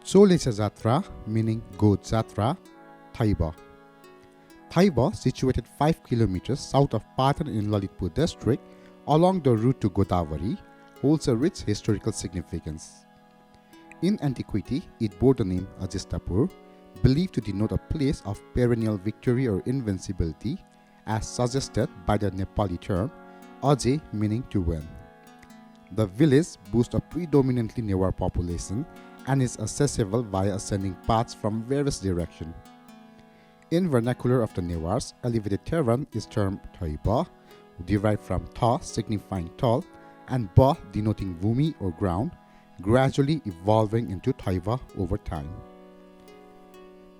Cholecha Jatra, meaning Goat Jatra, Thaiba. Thaiba, situated 5 kilometers south of Patan in Lalitpur district, along the route to Godavari, holds a rich historical significance. In antiquity, it bore the name Ajistapur, believed to denote a place of perennial victory or invincibility, as suggested by the Nepali term Ajay, meaning to win. The village boasts a predominantly Newar population and is accessible via ascending paths from various directions. In vernacular of the Newars, elevated terrain is termed Thaiba, derived from Tha signifying tall and Ba denoting bhumi or ground, gradually evolving into Thaiba over time.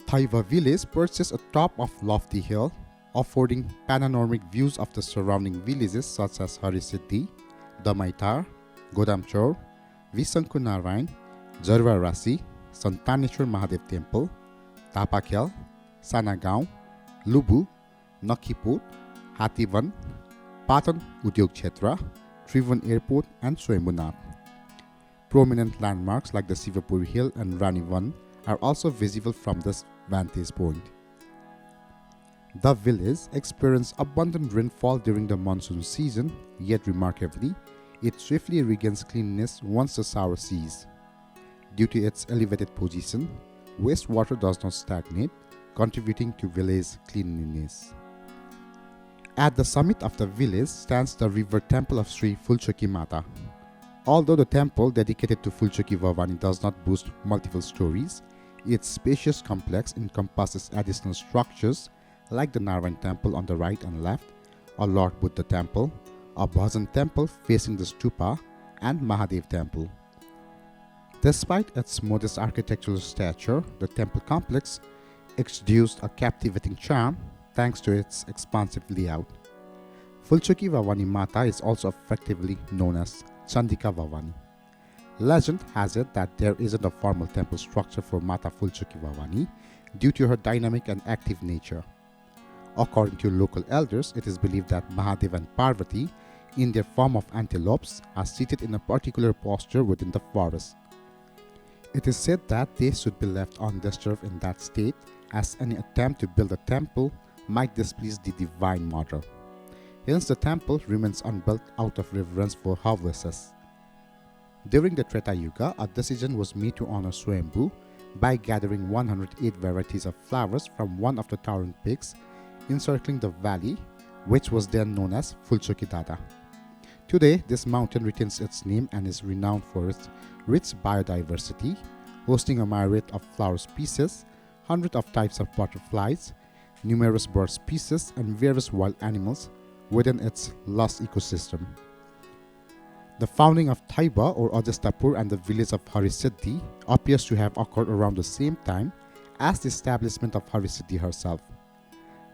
Thaiba village perches atop of lofty hill, affording panoramic views of the surrounding villages such as Harisiddhi, Damaitar, Godamchor, Visanku Narayan, Jarva Rasi, Santaneshwar Mahadev Temple, Tapakhel, Sanagaon, Lubu, Nakhiput, Hativan, Patan Udyog Kshetra, Tribhuvan Airport and Swayambhunath. Prominent landmarks like the Sivapuri Hill and Ranivan are also visible from this vantage point. The village experienced abundant rainfall during the monsoon season, yet remarkably, it swiftly regains cleanliness once the shower ceases. Due to its elevated position, wastewater does not stagnate, contributing to village cleanliness. At the summit of the village stands the river temple of Sri Phulchoki Mata. Although the temple dedicated to Phulchoki Bhavani does not boast multiple stories, its spacious complex encompasses additional structures like the Narayan temple on the right and left, a Lord Buddha temple, a Bhajan temple facing the stupa, and Mahadev temple. Despite its modest architectural stature, the temple complex exudes a captivating charm thanks to its expansive layout. Phulchoki Bhavani Mata is also effectively known as Chandika Bhavani. Legend has it that there isn't a formal temple structure for Mata Phulchoki Bhavani due to her dynamic and active nature. According to local elders, it is believed that Mahadev and Parvati, in their form of antelopes, are seated in a particular posture within the forest. It is said that they should be left undisturbed in that state, as any attempt to build a temple might displease the Divine Mother. Hence, the temple remains unbuilt out of reverence for her wishes. During the Treta Yuga, a decision was made to honor Swayambhu by gathering 108 varieties of flowers from one of the towering peaks encircling the valley, which was then known as Phulchoki Dada. Today, this mountain retains its name and is renowned for its rich biodiversity, hosting a myriad of flower species, hundreds of types of butterflies, numerous bird species, and various wild animals within its lush ecosystem. The founding of Thaiba or Ajistapur and the village of Harisiddhi appears to have occurred around the same time as the establishment of Harisiddhi herself.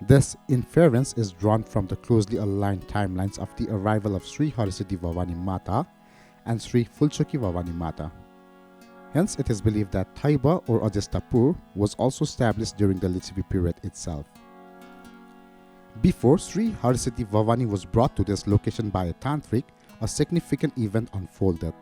This inference is drawn from the closely aligned timelines of the arrival of Sri Harisiddhi Bhavani Mata and Sri Phulchoki Bhavani Mata. Hence, it is believed that Thaiba or Ajistapur was also established during the Lichipi period itself. Before Sri Harisiddhi Bhavani was brought to this location by a tantric, a significant event unfolded.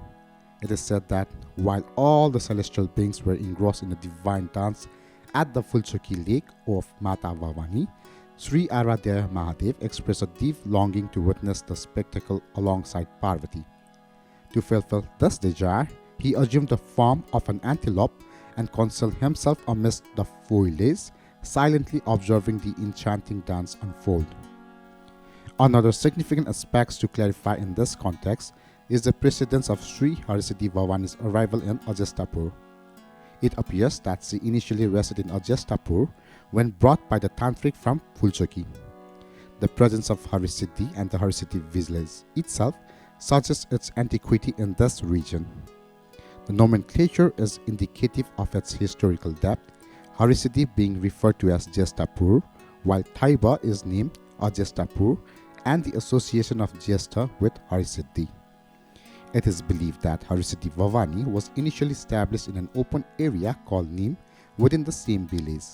It is said that while all the celestial beings were engrossed in a divine dance at the Phulchoki lake of Mata Bhavani, Sri Aradhya Mahadev expressed a deep longing to witness the spectacle alongside Parvati. To fulfill this desire, he assumed the form of an antelope and concealed himself amidst the foliage, silently observing the enchanting dance unfold. Another significant aspect to clarify in this context is the precedence of Sri Harisiddhi Bhavani's arrival in Ajistapur. It appears that she initially resided in Ajistapur when brought by the tantric from Phulchoki. The presence of Harisiddhi and the Harisiddhi village itself suggests its antiquity in this region. The nomenclature is indicative of its historical depth, Harisiddhi being referred to as Jestapur, while Thaiba is named Ajistapur, and the association of Jesta with Harisiddhi. It is believed that Harisiddhi Bhavani was initially established in an open area called Neem within the same village.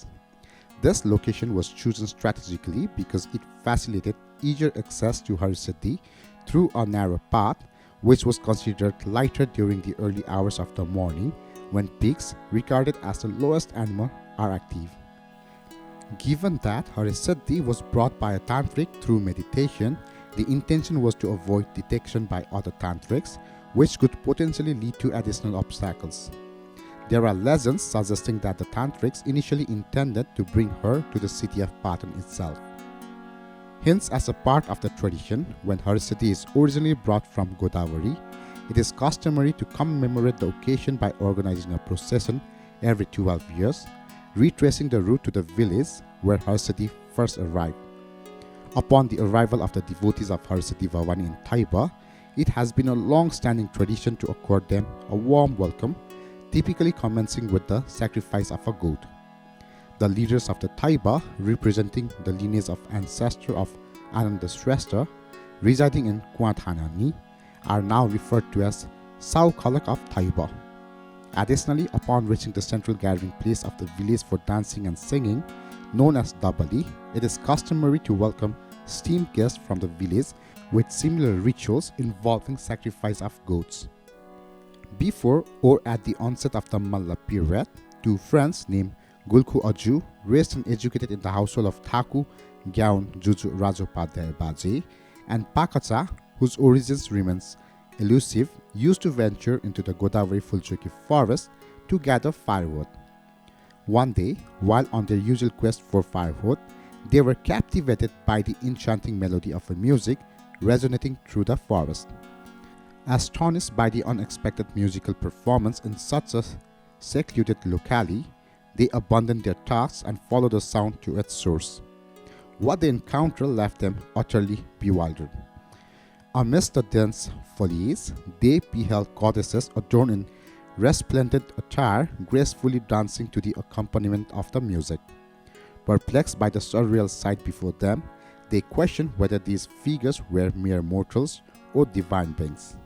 This location was chosen strategically because it facilitated easier access to Harisiddhi through a narrow path, which was considered lighter during the early hours of the morning when pigs, regarded as the lowest animal, are active. Given that Harisiddhi was brought by a tantric through meditation, the intention was to avoid detection by other tantrics, which could potentially lead to additional obstacles. There are legends suggesting that the tantrics initially intended to bring her to the city of Patan itself. Hence, as a part of the tradition, when Harisiddhi is originally brought from Godavari, it is customary to commemorate the occasion by organizing a procession every 12 years, retracing the route to the village where Harisiddhi first arrived. Upon the arrival of the devotees of Harisiddhi Bhavani in Taiba, it has been a long-standing tradition to accord them a warm welcome, typically commencing with the sacrifice of a goat. The leaders of the Taiba, representing the lineage of ancestor of Ananda Shrestha, residing in Kuathanani, are now referred to as Sau Khalak of Taiba. Additionally, upon reaching the central gathering place of the village for dancing and singing, known as Dabali, it is customary to welcome esteemed guests from the village with similar rituals involving sacrifice of goats. Before or at the onset of the Malla period, two friends named Gulku Aju, raised and educated in the household of Thaku Gyaun Juju Rajopadhyay Baji, and Pakacha, whose origins remains elusive, used to venture into the Godavari Fulchoki forest to gather firewood. One day, while on their usual quest for firewood, they were captivated by the enchanting melody of a music resonating through the forest. Astonished by the unexpected musical performance in such a secluded locale, they abandoned their tasks and followed the sound to its source. What they encountered left them utterly bewildered. Amidst the dense foliage, they beheld goddesses adorned in resplendent attire gracefully dancing to the accompaniment of the music. Perplexed by the surreal sight before them, they questioned whether these figures were mere mortals or divine beings.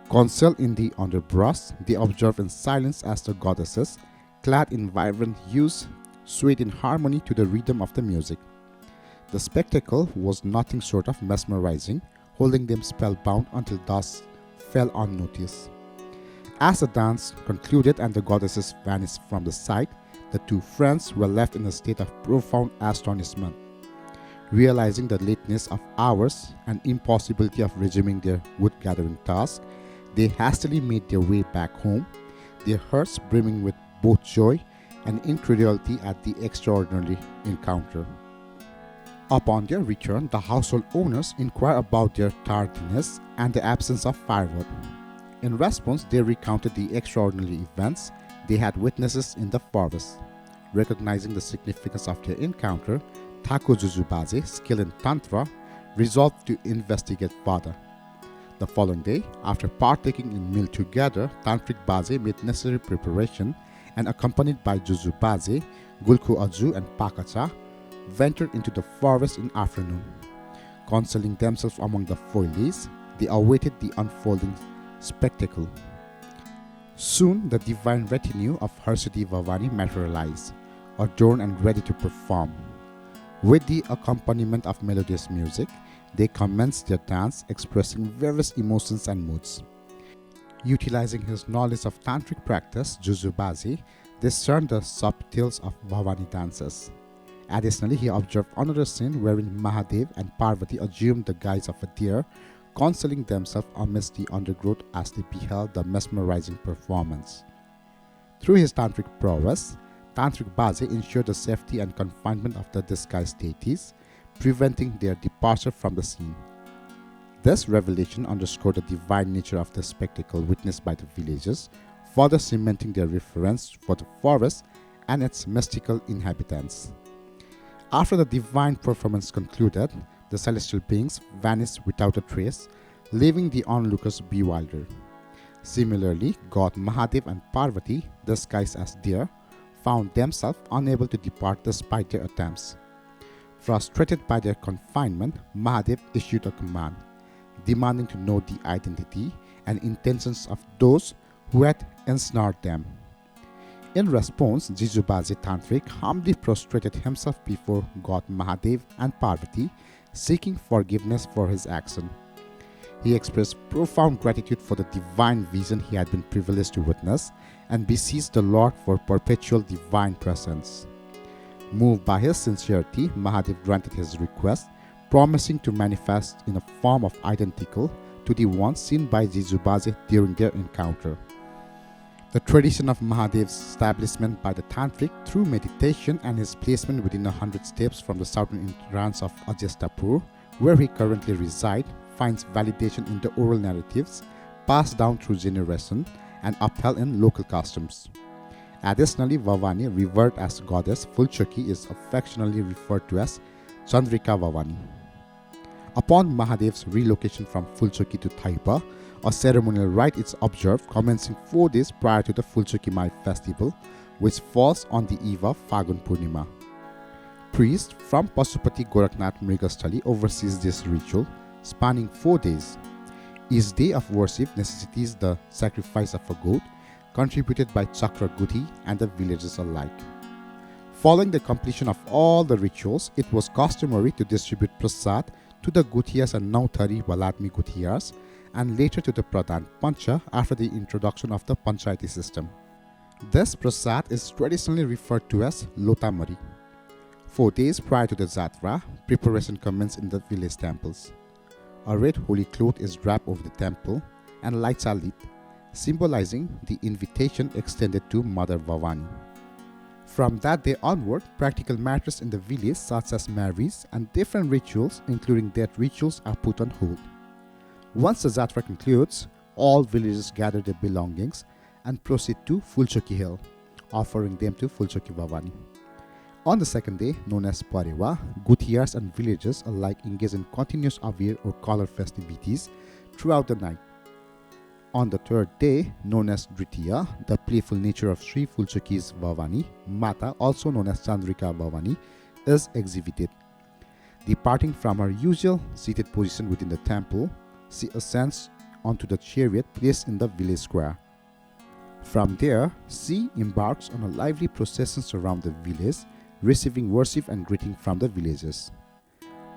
Concealed in the underbrush, they observed in silence as the goddesses, clad in vibrant hues, swayed in harmony to the rhythm of the music. The spectacle was nothing short of mesmerizing, holding them spellbound until dusk fell unnoticed. As the dance concluded and the goddesses vanished from the sight, the two friends were left in a state of profound astonishment. Realizing the lateness of hours and impossibility of resuming their wood-gathering task, they hastily made their way back home, their hearts brimming with both joy and incredulity at the extraordinary encounter. Upon their return, the household owners inquired about their tardiness and the absence of firewood. In response, they recounted the extraordinary events they had witnessed in the forest. Recognizing the significance of their encounter, Thakur Jujubaje, skilled in Tantra, resolved to investigate further. The following day, after partaking in meal together, Tantric Baje made necessary preparation and, accompanied by Jujubaje, Gulku Aju and Pakacha, ventured into the forest in afternoon. Concealing themselves among the foliage, they awaited the unfolding spectacle. Soon, the divine retinue of Harisiddhi Bhavani materialized, adorned and ready to perform. With the accompaniment of melodious music, they commenced their dance, expressing various emotions and moods. Utilizing his knowledge of tantric practice, Jujubaji discerned the subtleties of Bhavani dances. Additionally, he observed another scene wherein Mahadev and Parvati assumed the guise of a deer, concealing themselves amidst the undergrowth as they beheld the mesmerizing performance. Through his tantric prowess, Tantric Baje ensured the safety and confinement of the disguised deities, preventing their departure from the scene. This revelation underscored the divine nature of the spectacle witnessed by the villagers, further cementing their reverence for the forest and its mystical inhabitants. After the divine performance concluded, the celestial beings vanished without a trace, leaving the onlookers bewildered. Similarly, God Mahadev and Parvati, disguised as deer, found themselves unable to depart despite their attempts. Frustrated by their confinement, Mahadev issued a command, demanding to know the identity and intentions of those who had ensnared them. In response, Jijubaji Tantric humbly prostrated himself before God Mahadev and Parvati, seeking forgiveness for his action. He expressed profound gratitude for the divine vision he had been privileged to witness and beseeched the Lord for perpetual divine presence. Moved by his sincerity, Mahadev granted his request, promising to manifest in a form of identical to the one seen by Jijubaje during their encounter. The tradition of Mahadev's establishment by the Tantric through meditation and his placement within 100 steps from the southern entrance of Ajestapur, where he currently resides, finds validation in the oral narratives passed down through generation and upheld in local customs. Additionally, Bhavani, revered as goddess Fulchaki, is affectionately referred to as Chandrika Bhavani. Upon Mahadev's relocation from Fulchaki to Thaipa, a ceremonial rite is observed commencing 4 days prior to the Fulchaki Mai festival, which falls on the eve of Phagun Purnima. Priest from Pasupati Gorakhnath Mrigastali oversees this ritual, spanning 4 days. Each day of worship necessitates the sacrifice of a goat, contributed by Chakra Guthi and the villagers alike. Following the completion of all the rituals, it was customary to distribute prasad to the Guthias and Nauthari Valatmi Guthias, and later to the Pradhan Pancha after the introduction of the Panchayati system. This prasad is traditionally referred to as Lotamari. 4 days prior to the Jatra, preparation commences in the village temples. A red holy cloth is wrapped over the temple and lights are lit, symbolizing the invitation extended to Mother Bhavani. From that day onward, practical matters in the village such as marriage and different rituals including death rituals are put on hold. Once the Jatra concludes, all villagers gather their belongings and proceed to Fulchaki Hill, offering them to Fulchaki Bhavani. On the second day, known as Parewa, Guthias and villagers alike engage in continuous Avir or color festivities throughout the night. On the third day, known as Dritiya, the playful nature of Sri Fulchaki's Bhavani, Mata, also known as Chandrika Bhavani, is exhibited. Departing from her usual seated position within the temple, she ascends onto the chariot placed in the village square. From there, she embarks on a lively procession around the village, receiving worship and greeting from the villagers.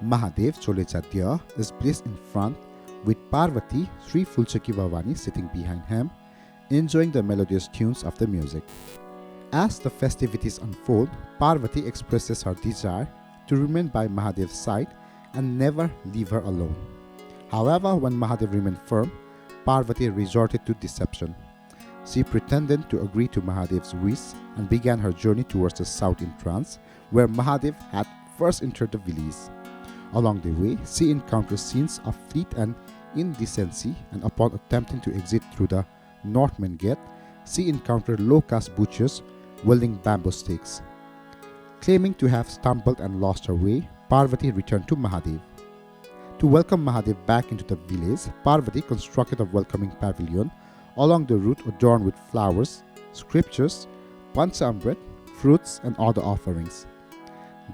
Mahadev Cholecha Jatra is placed in front, with Parvati, Sri Fulchaki Bhavani, sitting behind him, enjoying the melodious tunes of the music. As the festivities unfold, Parvati expresses her desire to remain by Mahadev's side and never leave her alone. However, when Mahadev remained firm, Parvati resorted to deception. She pretended to agree to Mahadev's wish and began her journey towards the south entrance, where Mahadev had first entered the village. Along the way, she encounters scenes of fleet and indecency, and upon attempting to exit through the north main gate, she encountered low-caste butchers wielding bamboo sticks. Claiming to have stumbled and lost her way, Parvati returned to Mahadev. To welcome Mahadev back into the village, Parvati constructed a welcoming pavilion along the route adorned with flowers, scriptures, panchamrit, fruits, and other offerings.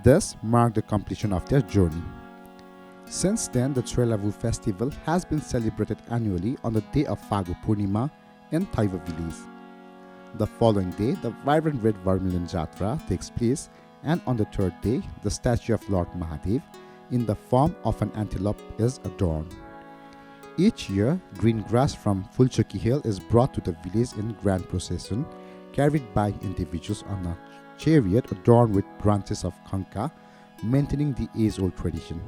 This marked the completion of their journey. Since then, the Trelavu festival has been celebrated annually on the day of Phagu Purnima in Thaiva village. The following day, the vibrant red vermilion Jatra takes place, and on the third day, the statue of Lord Mahadev in the form of an antelope is adorned. Each year, green grass from Fulchaki Hill is brought to the village in grand procession, carried by individuals on a chariot adorned with branches of kanka, maintaining the age-old tradition.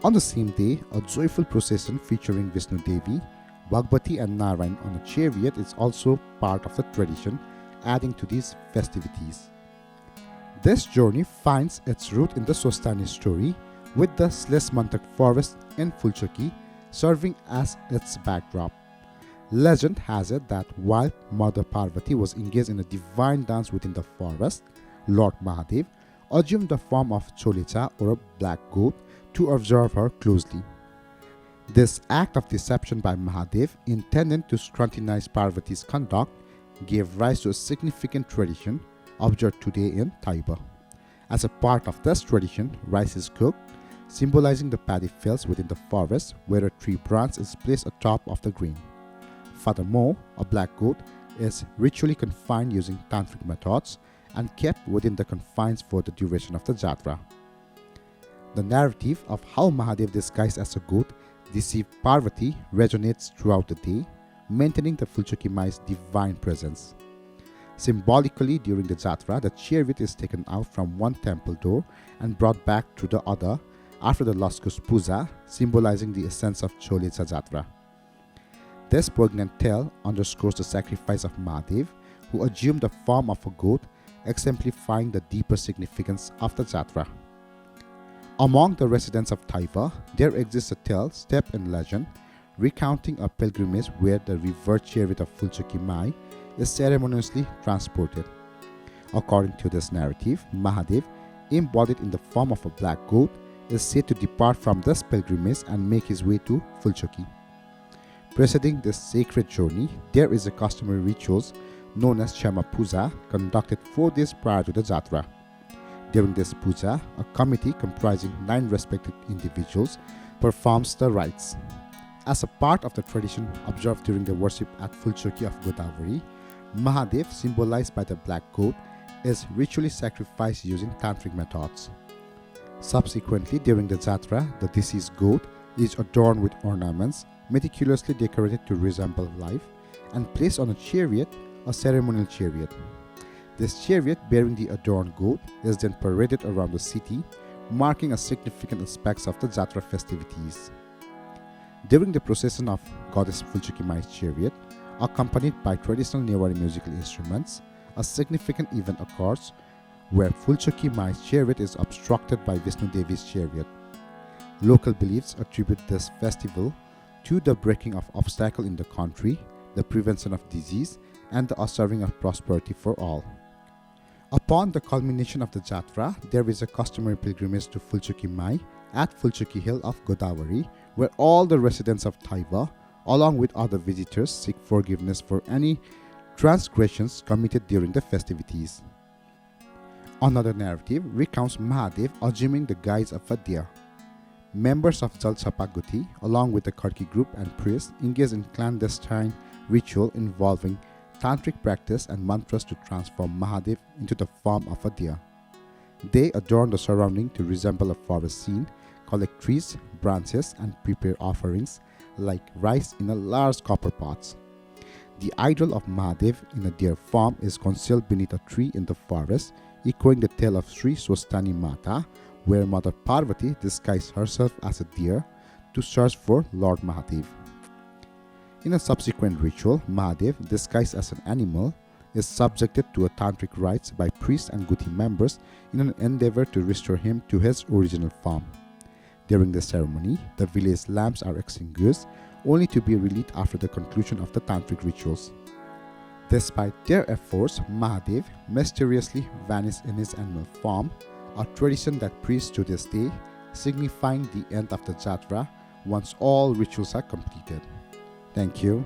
On the same day, a joyful procession featuring Vishnu Devi, Bhagwati and Narayan on a chariot is also part of the tradition, adding to these festivities. This journey finds its root in the Swastani story, with the Slesmantak forest in Fulchaki serving as its backdrop. Legend has it that while Mother Parvati was engaged in a divine dance within the forest, Lord Mahadev assumed the form of Cholecha or a black goat to observe her closely. This act of deception by Mahadev, intended to scrutinize Parvati's conduct, gave rise to a significant tradition observed today in Thaiba. As a part of this tradition, rice is cooked, symbolizing the paddy fields within the forest where a tree branch is placed atop of the grain. Furthermore, a black goat is ritually confined using tantric methods and kept within the confines for the duration of the Jatra. The narrative of how Mahadev disguised as a goat deceived Parvati resonates throughout the day, maintaining the Fulchaki Mai's divine presence. Symbolically, during the Jatra, the chariot is taken out from one temple door and brought back through the other after the Laskus Puja, symbolizing the essence of Cholecha Jatra. This poignant tale underscores the sacrifice of Mahadev, who assumed the form of a goat, exemplifying the deeper significance of the Jatra. Among the residents of Taiva, there exists a tale steeped in legend, recounting a pilgrimage where the revered chariot of Fulchaki Mai is ceremoniously transported. According to this narrative, Mahadev, embodied in the form of a black goat, is said to depart from this pilgrimage and make his way to Fulchaki. Preceding this sacred journey, there is a customary rituals known as Shama Puja, conducted 4 days prior to the Jatra. During this puja, a committee comprising 9 respected individuals performs the rites. As a part of the tradition observed during the worship at Fulchaki of Godavari, Mahadev, symbolized by the black goat, is ritually sacrificed using tantric methods. Subsequently, during the Jatra, the deceased goat is adorned with ornaments meticulously decorated to resemble life and placed on a chariot, a ceremonial chariot. This chariot bearing the adorned goat is then paraded around the city, marking a significant aspect of the Jatra festivities. During the procession of Goddess Fulchaki Mai's chariot, accompanied by traditional Newari musical instruments, a significant event occurs where Fulchaki Mai's chariot is obstructed by Vishnu Devi's chariot. Local beliefs attribute this festival to the breaking of obstacles in the country, the prevention of disease, and the ushering of prosperity for all. Upon the culmination of the Jatra, there is a customary pilgrimage to Fulchaki Mai at Fulchaki Hill of Godavari, where all the residents of Taiva, along with other visitors, seek forgiveness for any transgressions committed during the festivities. Another narrative recounts Mahadev assuming the guise of a deer. Members of Jalchapaguti, along with the Karki group and priests, engage in clandestine ritual involving tantric practice and mantras to transform Mahadev into the form of a deer. They adorn the surrounding to resemble a forest scene, collect trees, branches, and prepare offerings like rice in a large copper pots. The idol of Mahadev in a deer form is concealed beneath a tree in the forest, echoing the tale of Sri Swastani Mata, where Mother Parvati disguised herself as a deer to search for Lord Mahadev. In a subsequent ritual, Mahadev, disguised as an animal, is subjected to a tantric rites by priests and Guti members in an endeavor to restore him to his original form. During the ceremony, the village lamps are extinguished, only to be relit after the conclusion of the tantric rituals. Despite their efforts, Mahadev mysteriously vanished in his animal form, a tradition that persists to this day, signifying the end of the Jatra once all rituals are completed. Thank you.